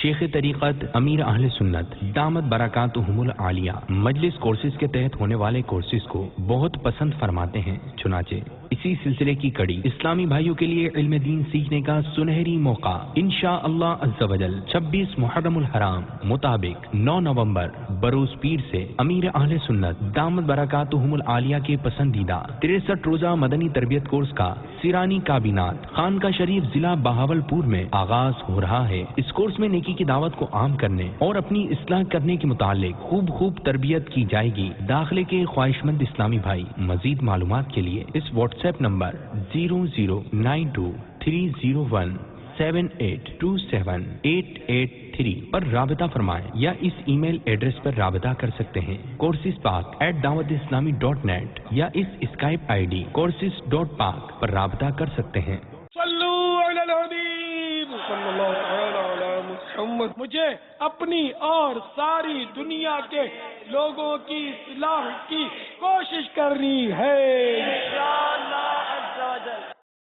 شیخ طریقت امیر اہل سنت دامت برکاتہم العالیہ مجلس کورسز کے تحت ہونے والے کورسز کو بہت پسند فرماتے ہیں، چنانچہ اسی سلسلے کی کڑی اسلامی بھائیوں کے لیے علم دین سیکھنے کا سنہری موقع انشاءاللہ عز و جل 26 محرم الحرام مطابق 9 نومبر بروز پیر سے امیر اہل سنت دامت برکاتہم العالیہ کے پسندیدہ 63 روزہ مدنی تربیت کورس کا سیرانی کابینات خانقاہ شریف ضلع بہاولپور میں آغاز ہو رہا ہے۔ اس کورس میں نیکی کی دعوت کو عام کرنے اور اپنی اصلاح کرنے کے متعلق خوب تربیت کی جائے گی۔ داخلے کے خواہش مند اسلامی بھائی مزید معلومات کے لیے اس واٹس ایپ نمبر 0092301782788 پر رابطہ فرمائیں یا اس ای میل ایڈریس پر رابطہ کر سکتے ہیں coursespark@dawatislami.net یا اس اسکائپ آئی ڈی courses.park پر رابطہ کر سکتے ہیں۔ صلو علی الحبیب صلی اللہ علی محمد۔ مجھے اپنی اور ساری دنیا کے لوگوں کی اصلاح کی کوشش کرنی ہے۔